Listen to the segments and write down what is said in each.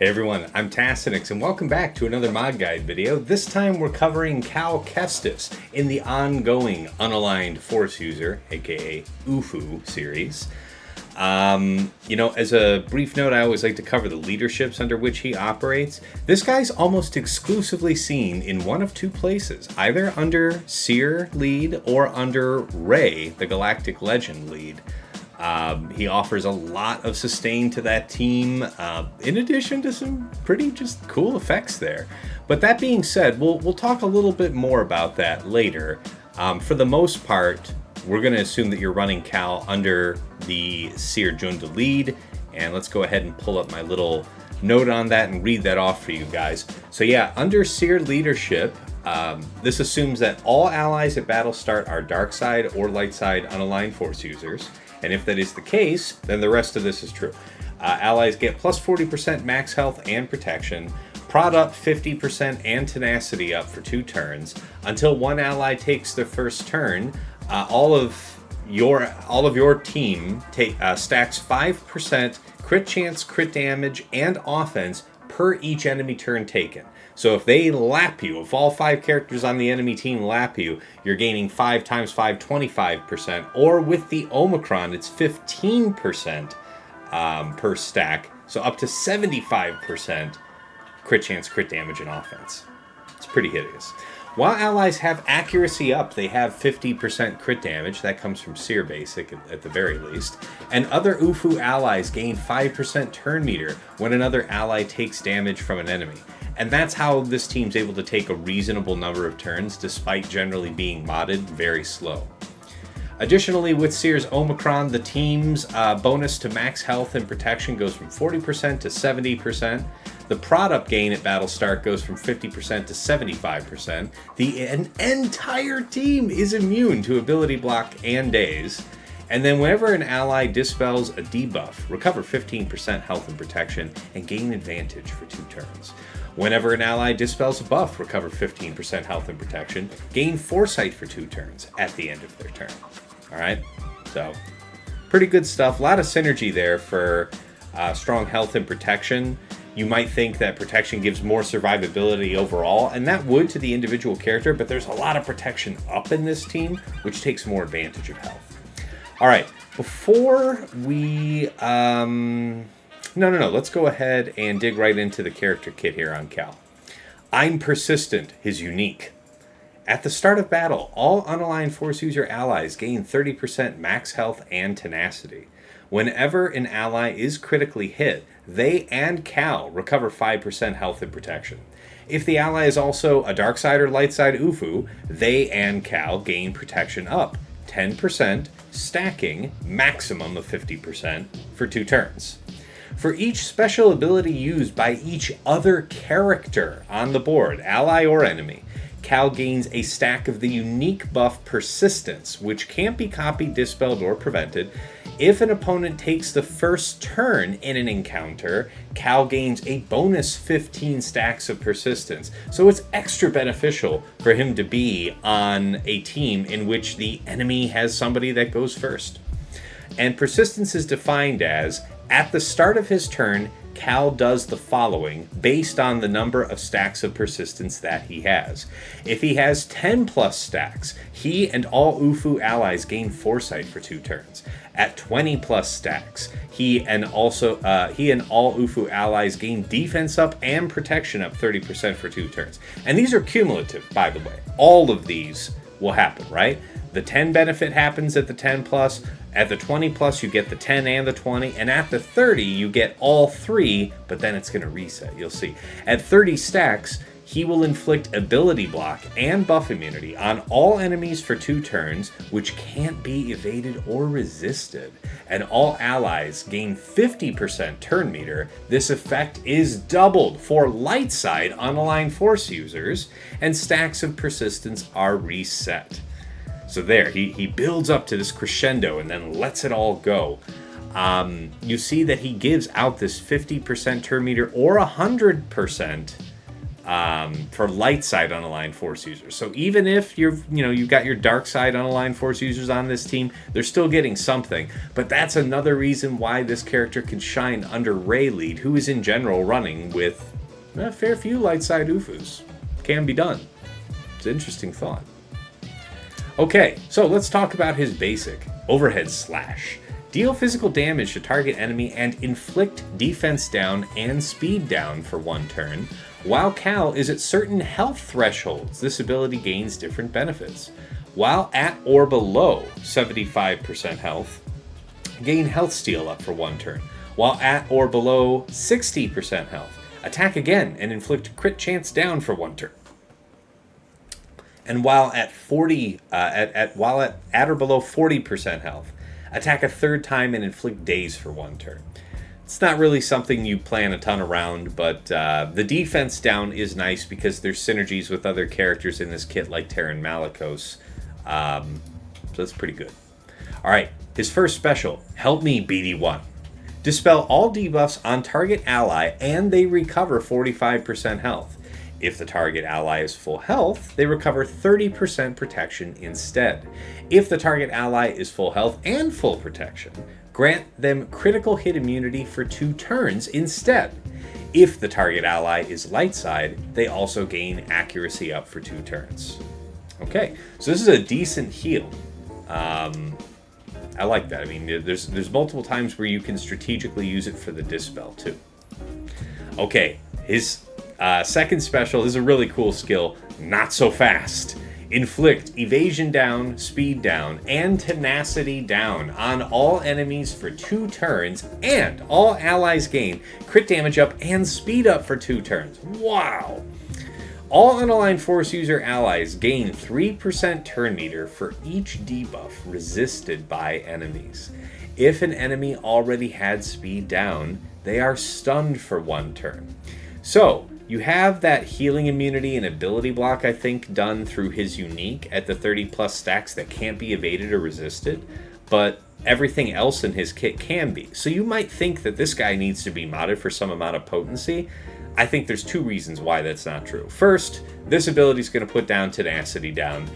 Hey everyone, I'm Tassenix and welcome back to another mod guide video. This time we're covering Kestis in the ongoing Unaligned Force User, aka UFU series. As a brief note, I always like to cover the leaderships under which he operates. This guy's almost exclusively seen in one of two places, either under Seer lead or under Rey, the Galactic Legend lead. He offers a lot of sustain to that team, in addition to some pretty just cool effects there. But that being said, we'll talk a little bit more about that later. For the most part, we're going to assume that you're running Cal under the Seer Junda lead, and let's go ahead and pull up my little note on that and read that off for you guys. So yeah, under Seer leadership, this assumes that all allies at battle start are dark side or light side unaligned force users. And if that is the case, then the rest of this is true. Allies get plus 40% max health and protection, prod up 50% and tenacity up for 2 turns. Until one ally takes their first turn, all of your team stacks 5% crit chance, crit damage, and offense per each enemy turn taken. So if they lap you, if all 5 characters on the enemy team lap you, you're gaining 5 times 5, 25%. Or with the Omicron, it's 15% per stack. So up to 75% crit chance, crit damage, and offense. It's pretty hideous. While allies have accuracy up, they have 50% crit damage. That comes from Seer Basic at the very least. And other UFU allies gain 5% turn meter when another ally takes damage from an enemy. And that's how this team's able to take a reasonable number of turns despite generally being modded very slow. Additionally, with Seer's Omicron, the team's bonus to max health and protection goes from 40% to 70%. The prod up gain at battle start goes from 50% to 75%. The entire team is immune to ability block and daze. And then whenever an ally dispels a debuff, recover 15% health and protection and gain advantage for 2 turns. Whenever an ally dispels a buff, recover 15% health and protection, gain foresight for 2 turns at the end of their turn. Alright, so pretty good stuff. A lot of synergy there for strong health and protection. You might think that protection gives more survivability overall, and that would to the individual character, but there's a lot of protection up in this team, which takes more advantage of health. Alright, before we... let's go ahead and dig right into the character kit here on Cal. I'm Persistent, his unique. At the start of battle, all unaligned force user allies gain 30% max health and tenacity. Whenever an ally is critically hit, they and Cal recover 5% health and protection. If the ally is also a dark side or light side UFU, they and Cal gain protection up 10%, stacking maximum of 50% for 2 turns. For each special ability used by each other character on the board, ally or enemy, Cal gains a stack of the unique buff Persistence, which can't be copied, dispelled, or prevented. If an opponent takes the first turn in an encounter, Cal gains a bonus 15 stacks of Persistence. So it's extra beneficial for him to be on a team in which the enemy has somebody that goes first. And Persistence is defined as, at the start of his turn, Cal does the following based on the number of stacks of Persistence that he has. If he has 10 plus stacks, he and all UFU allies gain Foresight for 2 turns. At 20 plus stacks, he and all UFU allies gain Defense up and Protection up 30% for 2 turns. And these are cumulative, by the way. All of these will happen, right? The 10 benefit happens at the 10 plus. At the 20 plus, you get the 10 and the 20. And at the 30, you get all 3, but then it's going to reset. You'll see. At 30 stacks, he will inflict ability block and buff immunity on all enemies for 2 turns, which can't be evaded or resisted. And all allies gain 50% turn meter. This effect is doubled for light side unaligned force users, and stacks of Persistence are reset. So there, he builds up to this crescendo and then lets it all go. You see that he gives out this 50% turn meter or 100% for light side unaligned force users. So even if you've got your dark side unaligned force users on this team, they're still getting something. But that's another reason why this character can shine under Ray lead, who is in general running with a fair few light side UFUs. Can be done. It's an interesting thought. Okay, so let's talk about his basic. Overhead Slash. Deal physical damage to target enemy and inflict defense down and speed down for 1 turn. While Cal is at certain health thresholds, this ability gains different benefits. While at or below 75% health, gain health steal up for 1 turn. While at or below 60% health, attack again and inflict crit chance down for 1 turn. And while at or below 40% health, attack a 3rd time and inflict daze for 1 turn. It's not really something you plan a ton around, but the defense down is nice because there's synergies with other characters in this kit like Terran Malicos. So that's pretty good. Alright, his first special, Help Me BD1. Dispel all debuffs on target ally and they recover 45% health. If the target ally is full health, they recover 30% protection instead. If the target ally is full health and full protection, grant them critical hit immunity for 2 turns instead. If the target ally is light side, they also gain accuracy up for 2 turns. Okay, so this is a decent heal. I like that. I mean, there's multiple times where you can strategically use it for the dispel too. Okay, his second special is a really cool skill, Not So Fast. Inflict evasion down, speed down, and tenacity down on all enemies for 2 turns, and all allies gain crit damage up and speed up for 2 turns. Wow! All unaligned force user allies gain 3% turn meter for each debuff resisted by enemies. If an enemy already had speed down, they are stunned for 1 turn. So, you have that healing immunity and ability block, I think, done through his unique at the 30 plus stacks that can't be evaded or resisted, but everything else in his kit can be. So you might think that this guy needs to be modded for some amount of potency. I think there's 2 reasons why that's not true. First, this ability is going to put down tenacity down,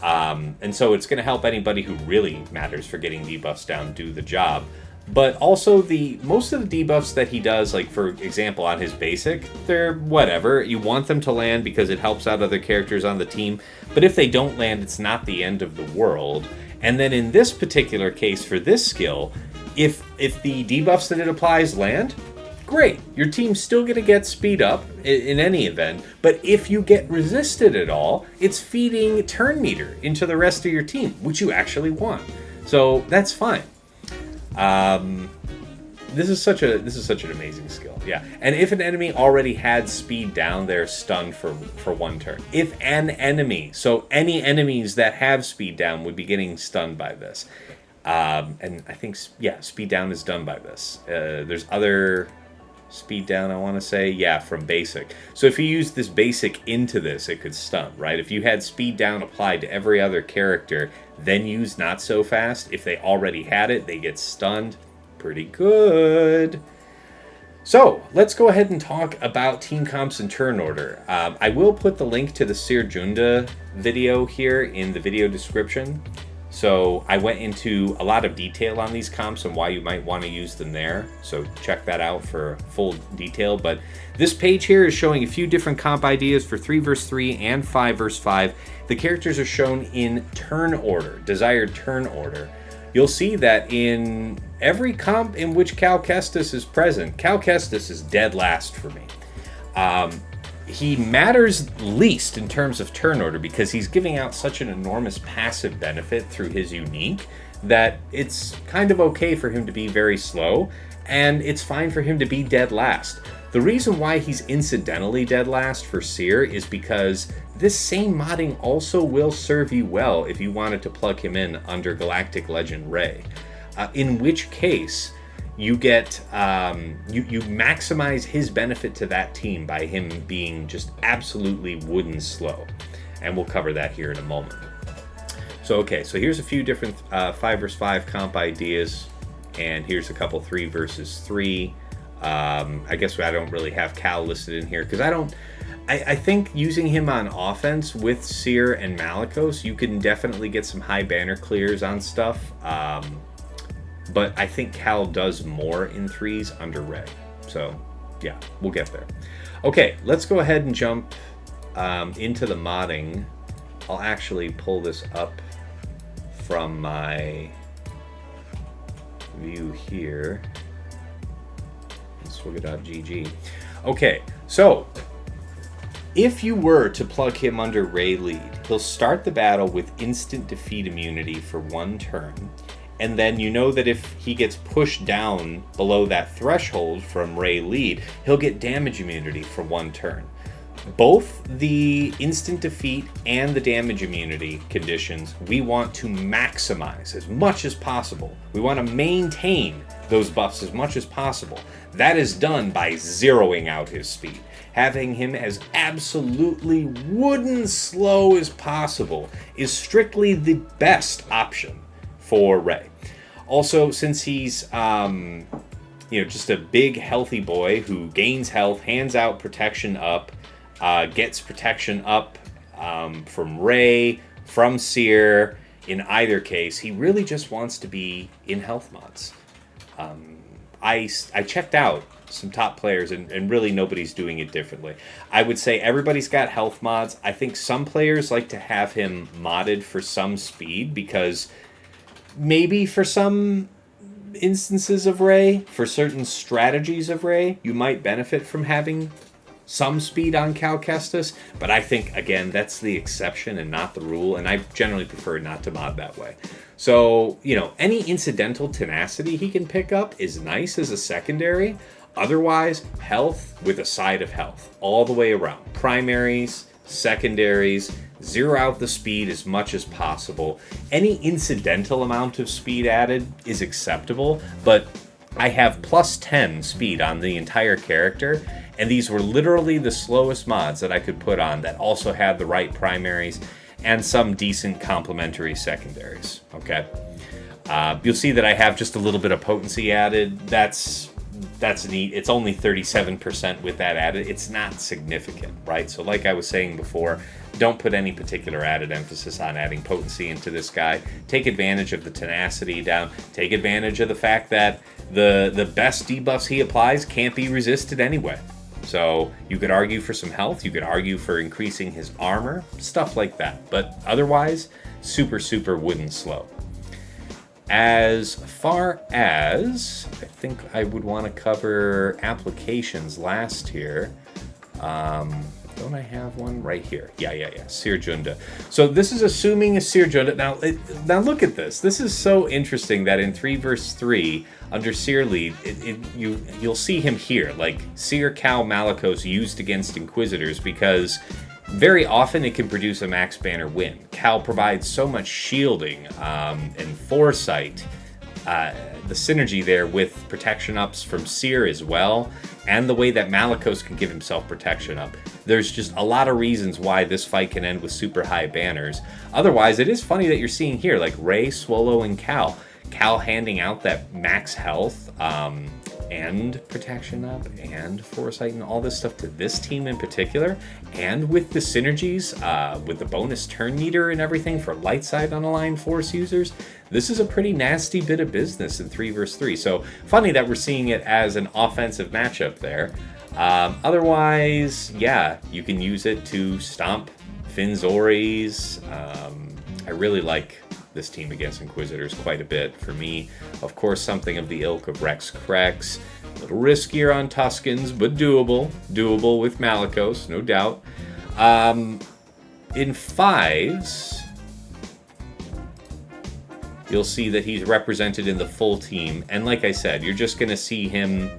and so it's going to help anybody who really matters for getting debuffs down do the job. But also, most of the debuffs that he does, like for example on his basic, they're whatever. You want them to land because it helps out other characters on the team. But if they don't land, it's not the end of the world. And then in this particular case for this skill, if the debuffs that it applies land, great. Your team's still going to get speed up in any event. But if you get resisted at all, it's feeding turn meter into the rest of your team, which you actually want. So that's fine. This is such an amazing skill. Yeah. And if an enemy already had speed down, they're stunned for 1 turn. If an enemy, so any enemies that have speed down would be getting stunned by this. And I think, yeah, speed down is done by this. There's other speed down, I want to say. Yeah, from basic. So if you use this basic into this, it could stun, right? If you had speed down applied to every other character, then use Not So Fast, if they already had it, they get stunned. Pretty good. So let's go ahead and talk about team comps and turn order. I will put the link to the Sir Junda video here in the video description. So I went into a lot of detail on these comps and why you might want to use them there. So check that out for full detail. But this page here is showing a few different comp ideas for 3 vs 3 and 5 vs 5. The characters are shown in turn order, desired turn order. You'll see that in every comp in which Cal Kestis is present, Cal Kestis is dead last for me. He matters least in terms of turn order because he's giving out such an enormous passive benefit through his unique that it's kind of okay for him to be very slow, and it's fine for him to be dead last. The reason why he's incidentally dead last for Seer is because this same modding also will serve you well if you wanted to plug him in under Galactic Legend Ray. In which case, you get you maximize his benefit to that team by him being just absolutely wooden slow, and we'll cover that here in a moment. So okay, so here's a few different 5 vs 5 comp ideas, and here's a couple 3 vs 3. I guess I don't really have Cal listed in here because I don't I think using him on offense with Seer and Malikos, you can definitely get some high banner clears on stuff. But I think Cal does more in threes under Ray. So, yeah, we'll get there. Okay, let's go ahead and jump into the modding. I'll actually pull this up from my view here. Swigga.gg. Okay, so if you were to plug him under Ray lead, he'll start the battle with instant defeat immunity for 1 turn. And then you know that if he gets pushed down below that threshold from Ray lead, he'll get damage immunity for 1 turn. Both the instant defeat and the damage immunity conditions we want to maximize as much as possible. We want to maintain those buffs as much as possible. That is done by zeroing out his speed. Having him as absolutely wooden slow as possible is strictly the best option for Ray. Also, since he's just a big healthy boy who gains health, hands out protection up, gets protection up from Ray, from Seer. In either case, he really just wants to be in health mods. I checked out some top players, and really nobody's doing it differently. I would say everybody's got health mods. I think some players like to have him modded for some speed, because maybe for some instances of Ray, for certain strategies of Ray, you might benefit from having some speed on Cal Kestis, but I think, again, that's the exception and not the rule, and I generally prefer not to mod that way. So, any incidental tenacity he can pick up is nice as a secondary. Otherwise, health with a side of health all the way around. Primaries, secondaries, zero out the speed as much as possible. Any incidental amount of speed added is acceptable, but I have plus 10 speed on the entire character, and these were literally the slowest mods that I could put on that also had the right primaries and some decent complementary secondaries. Okay, you'll see that I have just a little bit of potency added. That's neat. It's only 37% with that added. It's not significant, right? So like I was saying before, don't put any particular added emphasis on adding potency into this guy. Take advantage of the tenacity down. Take advantage of the fact that the best debuffs he applies can't be resisted anyway. So you could argue for some health. You could argue for increasing his armor, stuff like that. But otherwise, super, super wooden slow. As far as, I think I would want to cover applications last here. Don't I have one right here? Yeah. Seer Junda. So this is assuming a Seer Junda. Now look at this. This is so interesting that in 3 verse 3, under Seer lead, you'll see him here, like Seer, Cal, Malikos used against Inquisitors, because very often it can produce a max banner win. Cal provides so much shielding and foresight. The synergy there with protection ups from Seer as well, and the way that Malikos can give himself protection up. There's just a lot of reasons why this fight can end with super high banners. Otherwise, it is funny that you're seeing here, like Ray, Swolo, and Cal. Cal handing out that max health and protection up and foresight and all this stuff to this team in particular, and with the synergies with the bonus turn meter and everything for light side unaligned force users. This is a pretty nasty bit of business in 3 versus 3. So funny that we're seeing it as an offensive matchup there. Otherwise, yeah, you can use it to stomp Finzoris. I really like this team against Inquisitors quite a bit. For me, of course, something of the ilk of Rex Krex. A little riskier on Tuscans, but doable. Doable with Malikos, no doubt. In 5s, you'll see that he's represented in the full team. And like I said, you're just going to see him.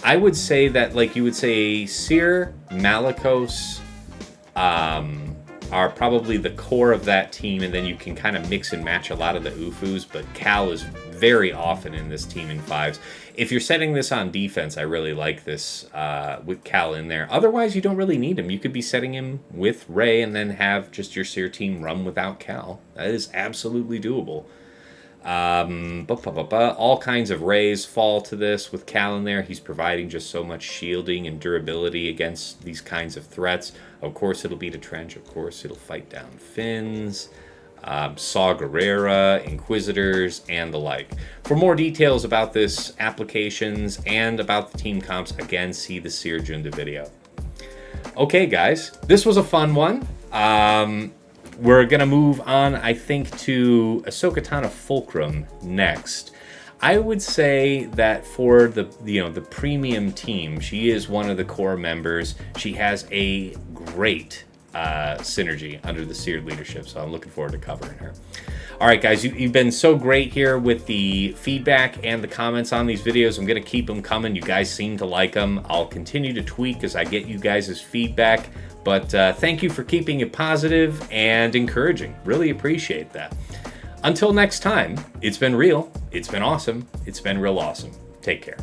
I would say that, like you would say, Seer, Malikos are probably the core of that team, and then you can kind of mix and match a lot of the Ufus, but Cal is very often in this team in 5s. If you're setting this on defense, I really like this with Cal in there. Otherwise, you don't really need him. You could be setting him with Ray and then have just your Seer team run without Cal. That is absolutely doable. All kinds of rays fall to this with Cal in there. He's providing just so much shielding and durability against these kinds of threats. Of course, it'll beat a trench. Of course, it'll fight down Finns, Saw Gerrera, Inquisitors, and the like. For more details about this applications and about the team comps, again, see the Seer Junda video. Okay, guys, this was a fun one. We're going to move on, I think, to Ahsoka Tano Fulcrum next. I would say that for the premium team, she is one of the core members. She has a great synergy under the Seared leadership, so I'm looking forward to covering her. All right, guys, you've been so great here with the feedback and the comments on these videos. I'm going to keep them coming. You guys seem to like them. I'll continue to tweak as I get you guys' feedback. But thank you for keeping it positive and encouraging. Really appreciate that. Until next time, it's been real, it's been awesome, it's been real awesome. Take care.